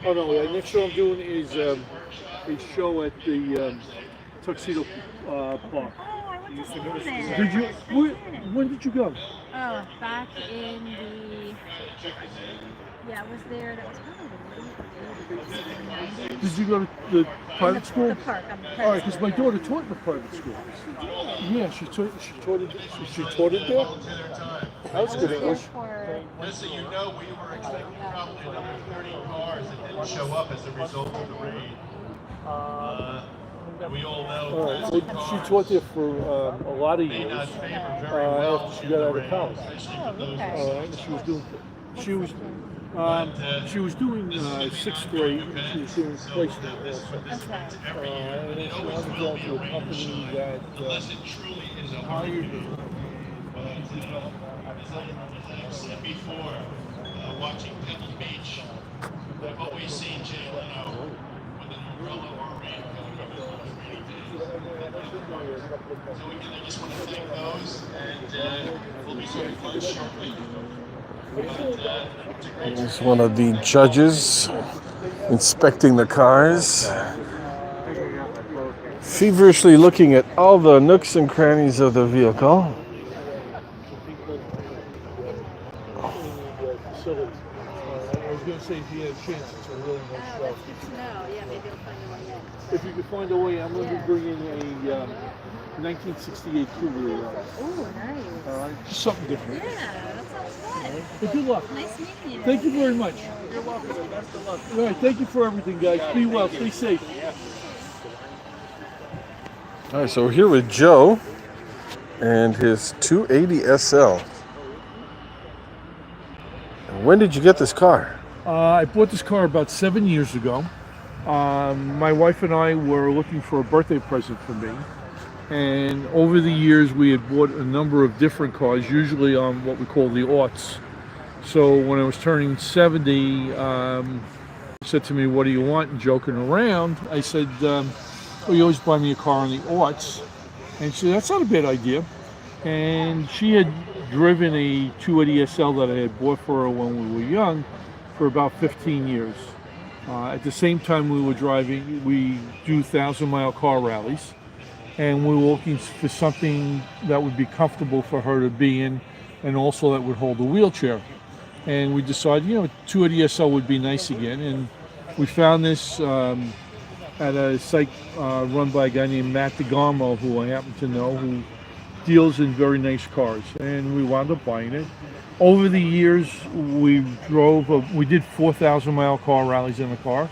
Oh no, next show I'm doing is a show at the Tuxedo Park. Oh, I went to school Did you? there. I Where, did. when did you go? Oh, back in the yeah, I was there. That was probably the late 80s, early 90s. Did you go to the In private school? the park, on the All private right, school. because my daughter taught in the private school. She did. Yeah, she taught it there. That was I was good there English. for Just so you know, we were expecting probably another 30 cars that didn't show up as a result of the rain. We all know All right, that so she taught there for a lot of may years not favor very well after she in got the out of rain, college. especially Oh, for those okay. with She was doing, she was, But, she was doing sixth grade. And she was doing placement also. Okay. And then she wanted to go to a company that unless it truly is a hired her. But as I've said before, watching Pebble Beach, I've always seen Jay Leno with an umbrella or a raincoat over the rainy days. So again, I just want to thank those, and we'll be starting lunch shortly. Here's one of the judges inspecting the cars, feverishly looking at all the nooks and crannies of the vehicle. Facility. I was going to say if you had a chance, it's a really Oh, nice show. that's good to know. Yeah, maybe I'll find the one next. If you could find a way, I'm going to Yeah. bring in a 1968 Cougar. Oh, nice. Just something different. Yeah, that sounds fun. But good luck. Nice meeting you. Thank you very much. You're welcome. Best of luck. All right, thank you for everything, guys. Be well. Stay safe. All right, so we're here with Joe and his 280 SL. And when did you get this car? I bought this car about 7 years ago. My wife and I were looking for a birthday present for me. And over the years, we had bought a number of different cars, usually on what we call the aughts. So when I was turning 70, he said to me, "What do you want?" And joking around, I said, "Well, you always buy me a car on the aughts." And she said, "That's not a bad idea." And she had driven a 280 SL that I had bought for her when we were young for about 15 years. At the same time we were driving, we do 1,000-mile car rallies. And we were looking for something that would be comfortable for her to be in and also that would hold a wheelchair. And we decided, 280 SL would be nice again. And we found this at a site run by a guy named Matt DeGarmo, who I happen to know, who deals in very nice cars. And we wound up buying it. Over the years, we did 4,000-mile car rallies in the car.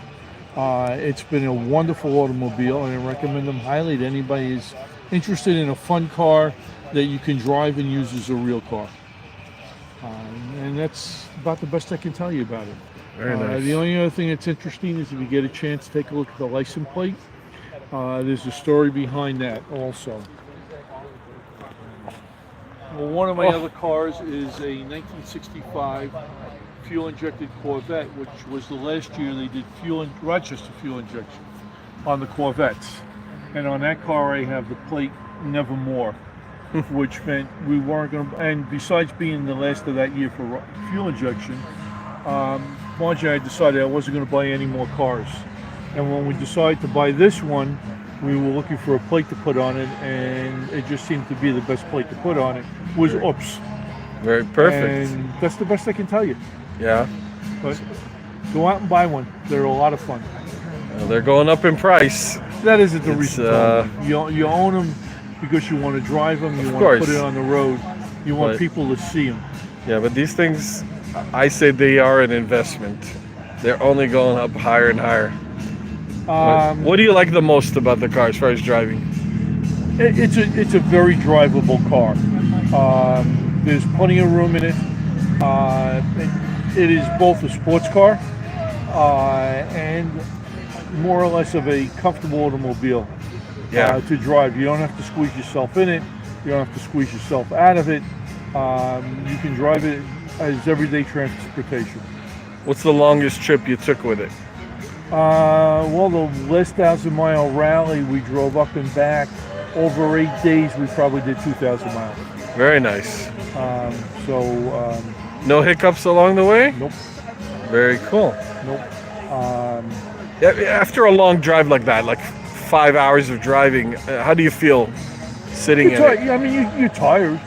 It's been a wonderful automobile, and I recommend them highly to anybody who's interested in a fun car that you can drive and use as a real car. And that's about the best I can tell you about it. Very nice. The only other thing that's interesting is if you get a chance to take a look at the license plate. There's a story behind that also. Well, one of my other cars is a 1965 fuel-injected Corvette, which was the last year they did Rochester fuel injection on the Corvettes. And on that car, I have the plate Nevermore, which meant we weren't going to. And besides being the last of that year for fuel injection, Margie and I decided I wasn't going to buy any more cars. And when we decided to buy this one, we were looking for a plate to put on it, and it just seemed to be the best plate to put on it was Oops. Very perfect. And that's the best I can tell you. Yeah. But go out and buy one. They're a lot of fun. They're going up in price. That isn't the It's, reason. You own them because you want to drive them. You want to course. put it on the road. You want But- people to see them. Yeah, but these things, I say they are an investment. They're only going up higher and higher. What do you like the most about the car as far as driving? It's a very drivable car. There's plenty of room in it. It is both a sports car and more or less of a comfortable automobile to drive. You don't have to squeeze yourself in it. You don't have to squeeze yourself out of it. You can drive it as everyday transportation. What's the longest trip you took with it? Well, the last 1,000-mile rally we drove up and back. Over 8 days, we probably did 2,000 miles. Very nice. So, No hiccups along the way? nope, Very cool. nope. Yeah, after a long drive like that, like 5 hours of driving, how do you feel sitting in it? I mean, you're tired.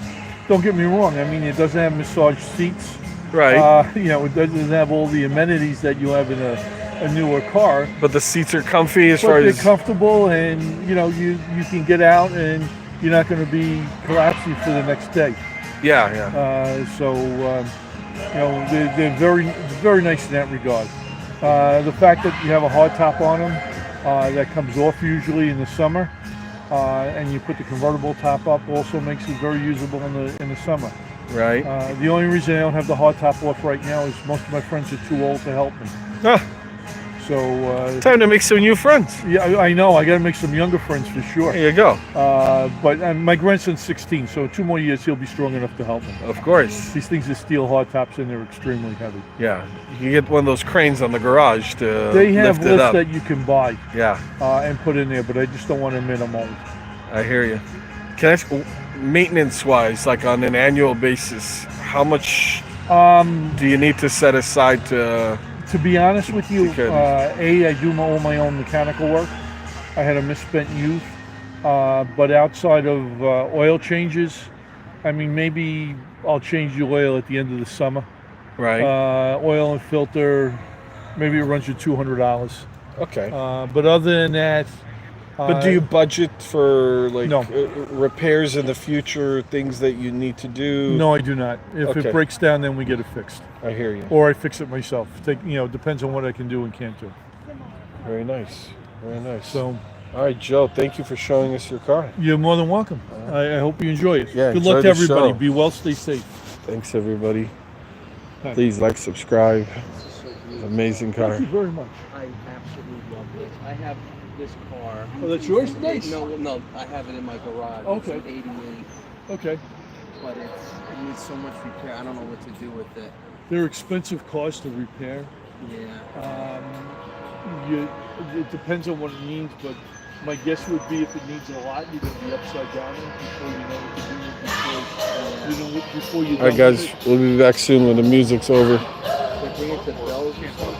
Don't get me wrong. I mean, it doesn't have massage seats. Right. You know, it doesn't have all the amenities that you have in a newer car. But the seats are comfy as But far they're as. comfortable, and you know, you can get out, and you're not going to be collapsing for the next day. Yeah, yeah. You know, they're very nice in that regard. The fact that you have a hard top on them that comes off usually in the summer, and you put the convertible top up also makes it very usable in the summer. Right. The only reason I don't have the hard top off right now is most of my friends are too old to help me. Ah, So time to make some new friends. yeah, I know I got to make some younger friends for sure. There you go. But my grandson's 16, so 2 more years he'll be strong enough to help me. Of course. These things are steel hard tops and they're extremely heavy. Yeah. You can get one of those cranes on the garage to They have lift it lifts up. that you can buy Yeah, and put in there, but I just don't want to admit I'm old. I hear you. Can I ask, maintenance-wise, like on an annual basis, how much do you need to set aside to? To be honest with you, You could. I do all my own mechanical work. I had a misspent youth, but outside of oil changes, I mean, maybe I'll change the oil at the end of the summer. Right. Oil and filter, maybe it runs you $200. Okay. But other than that, But do you budget for like No. repairs in the future, things that you need to do? No, I do not. If Okay. it breaks down, then we get it fixed, I hear you. or I fix it myself. Depends on what I can do and can't do. Very nice. Very nice. So all right, Joe, thank you for showing us your car. you're more than welcome. I hope you enjoy it. Yeah, Good enjoy luck to the everybody. show. Be well, stay safe. Thanks, everybody. Hi. Please like, subscribe. Amazing car. Thank you very much. I absolutely love this. I have this car. Oh, that's yours? Nice. No, I have it in my garage. Okay. It's an 88, Okay. but it needs so much repair. I don't know what to do with it. They're expensive cars to repair. Yeah. It depends on what it needs, but my guess would be if it needs a lot, you're going to be upside down before you know what to do before you All right, guys, we'll be back soon when the music's over. They bring it to Bells or something.